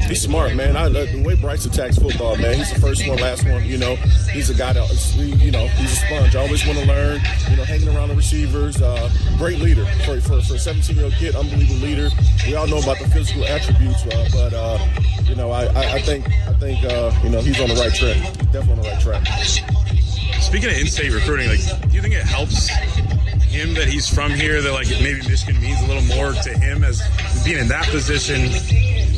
He's smart, man. The way Bryce attacks football, man. He's the first one, last one. He's a guy that he's a sponge. Always want to learn. Hanging around the receivers. Great leader for a 17-year-old kid. Unbelievable leader. We all know about the physical attributes, but I think he's on the right track. Definitely on the right track. Speaking of in-state recruiting, do you think it helps him that he's from here, that maybe Michigan means a little more to him as being in that position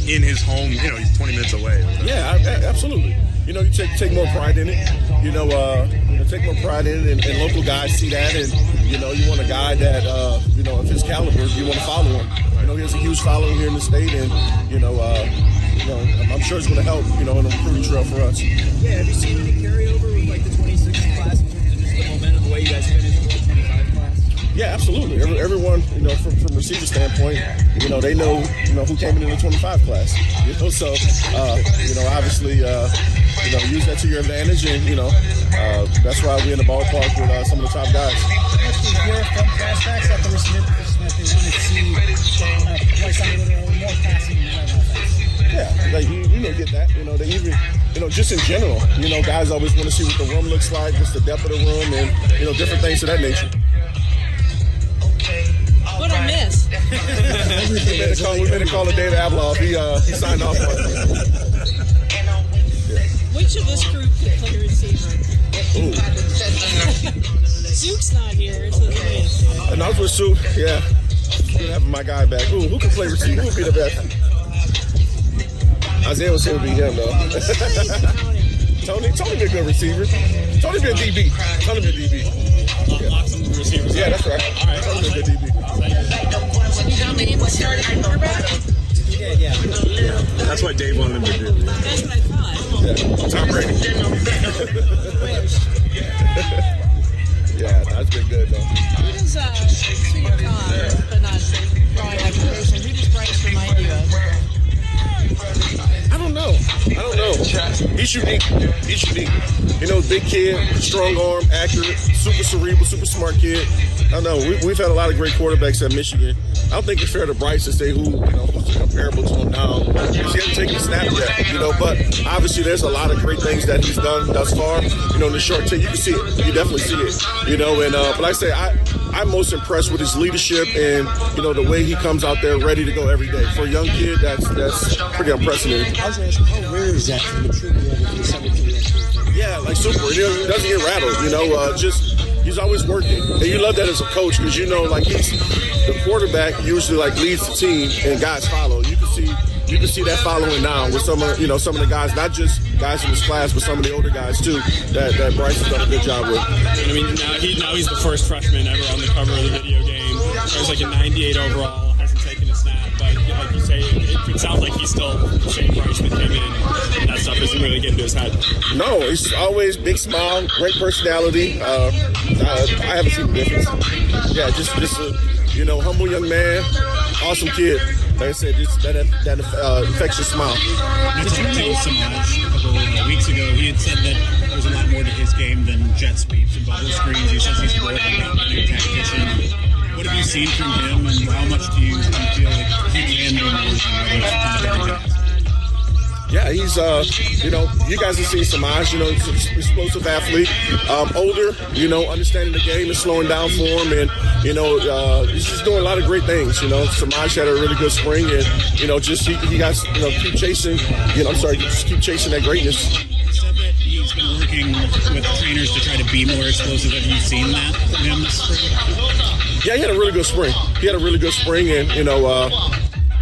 in his home? He's 20 minutes away. Yeah, absolutely. You take more pride in it. Take more pride in it, and local guys see that, and you want a guy that of his caliber, you want to follow him. He has a huge following here in the state, and I'm sure it's going to help in the recruiting trail for us. Yeah, have you seen any carryover with the 26 class in terms of just the momentum, the way you guys finished with the 25 class? Yeah, absolutely. Everyone, from receiver standpoint, they know, who came in the 25 class. So, obviously, use that to your advantage, and that's why we're in the ballpark with some of the top guys. What do you hear from prospects at the receiver position that they want to see Bryce Underwood more passing than offense? Yeah, you get that. They even, just in general, guys always want to see what the room looks like, what's the depth of the room, and different things of that nature. What I miss? We made a call to David Abloff. He signed off on it. Which of this group could play receiver? Zook's not here, so and I was with Zook. Yeah, good having my guy back. Who can play receiver? Who would be the best? Isaiah was saying it would be him, though. Tony be a good receiver. Tony be a DB. Lock some receivers. Yeah, that's right. All right, Tony be a good DB. You got the name of starting quarterback? Yeah. That's what Dave wanted him to do. That's what I thought. Yeah, Tom Brady. Yeah, that's been good, though. Who does, speaking of Tom, but not drawing that comparison, who does Bryce remind you of? I don't know. He's unique. Big kid, strong arm, accurate, super cerebral, super smart kid. I don't know. We've had a lot of great quarterbacks at Michigan. I don't think it's fair to Bryce to say who's comparable to him now, because he hasn't taken a snap yet. But obviously there's a lot of great things that he's done thus far. In the short term, you can see it. You definitely see it. But like I say, I'm most impressed with his leadership and the way he comes out there ready to go every day. For a young kid, that's pretty unprecedented. I was going to ask, how rare is that for maturity level for 17-year-old? Yeah, super. He doesn't get rattled. He's always working, and you love that as a coach because he's the quarterback. Usually leads the team, and guys follow. You can see that following now with some of the guys, not just guys in his class, but some of the older guys too. That Bryce has done a good job with. I mean, now he's the first freshman ever on the cover of the video game. There's a 98 overall, hasn't taken a snap, but like you say, it sounds like he's still the same Bryce that came in, and that stuff isn't really getting to his head. No, he's always big smile, great personality. I haven't seen the difference. Yeah, just a humble young man, awesome kid. Like I said, just that infectious smile. I talked to Semaj a couple of weeks ago. He had said that there's a lot more to his game than jet sweeps and bubble screens. He says he's more of a route-running tactician. What have you seen from him, and how much do you feel like he can do more than others kind of guys? Yeah, he's, you guys have seen Semaj, he's an explosive athlete, older, understanding the game and slowing down for him, and, he's just doing a lot of great things, Semaj had a really good spring, and, he got, keep chasing, just keep chasing that greatness. You said that he's been working with trainers to try to be more explosive. Have you seen that from him this spring? Yeah, he had a really good spring, and,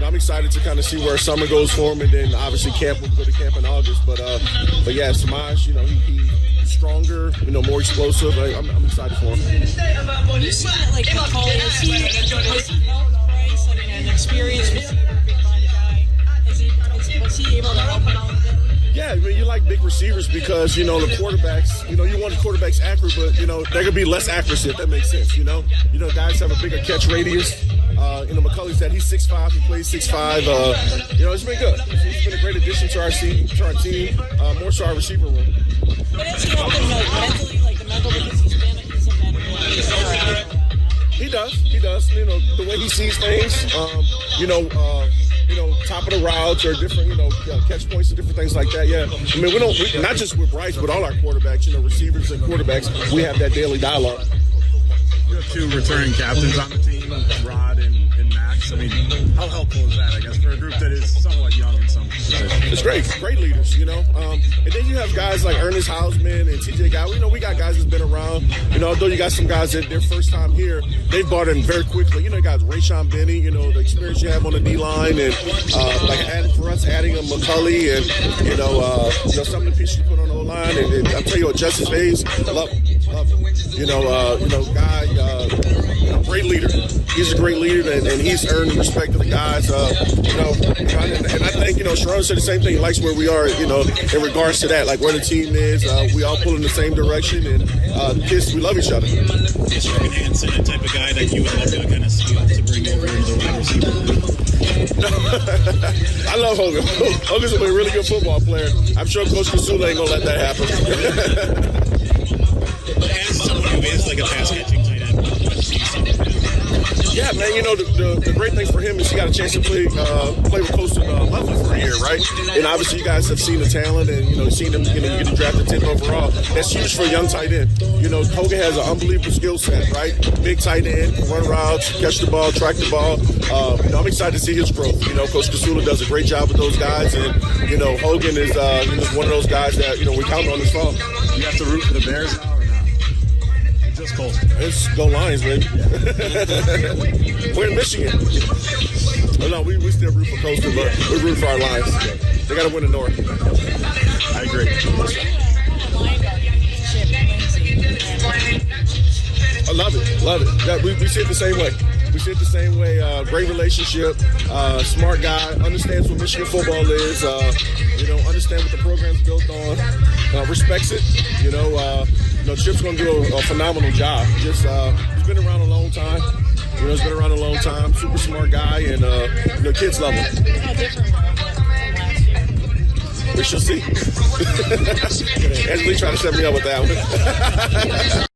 I'm excited to kind of see where summer goes for him, and then obviously we'll go to camp in August. But yeah, Semaj, he's stronger, more explosive. I'm excited for him. When you said it McCulley, has he helped Bryce? I mean, an experienced receiver, big-body guy. Was he able to help him out with it? Yeah, I mean, you like big receivers because, the quarterbacks, you want the quarterbacks accurate, but, there could be less accuracy, if that makes sense, guys have a bigger catch radius. McCulley's that he's 6'5", he plays 6'5". It's been good. He's been a great addition to our team, more so our receiver room. But has he helped him mentally, the mental, because he's been in that He does. The way he sees things, top of the routes or different, catch points and different things like that. Yeah, I mean, we not just with Bryce, but all our quarterbacks, receivers and quarterbacks, we have that daily dialogue. You have 2 returning captains on the team, Rod and Max. I mean, how helpful is that, I guess, for a group that is somewhat young in some positions? It's great leaders, and then you have guys like Ernest Hausman and TJ Guy. We got guys that's been around. Although you got some guys that their first time here, they've bought in very quickly. You guys, Rayshon Benny, the experience you have on the D-line, and adding a McCulley, and some of the pieces you put on the O-line, and I'll tell you what, Justice Hayes, love him. Guy, great leader. He's a great leader, and he's earned the respect of the guys. And I think, Sharon said the same thing. He likes where we are, in regards to that, like where the team is. We all pull in the same direction, and the kids, we love each other. Is Hogan Hansen the type of guy that you would love to kind of scout to bring over into the wide receiver? I love Hogan. Hogan's a really good football player. I'm sure Coach Kasula ain't going to let that happen. As someone who is like a pass-catching tight end, what do you see? Yeah, man, the great thing for him is he got a chance to play with Coastal Lovely for a year, right? And obviously you guys have seen the talent and, seen him, you get drafted 10th overall. That's huge for a young tight end. Hogan has an unbelievable skill set, right? Big tight end, can run routes, catch the ball, track the ball. I'm excited to see his growth. Coach Kasula does a great job with those guys, and, Hogan is one of those guys that, we count on this fall. You have to root for the Bears now or not? Just Colts. Let's go Lions, baby. We're in Michigan. Oh, no, we still root for Coastal, but we root for our Lions. They got to win the North. I agree. I love it. Yeah, we see it the same way. Great relationship. Smart guy. Understands what Michigan football is. Understand what the program's built on. Respects it. Chip's going to do a phenomenal job. He's been around a long time. Super smart guy, and kids love him. We shall see. Angelique trying to set me up with that one.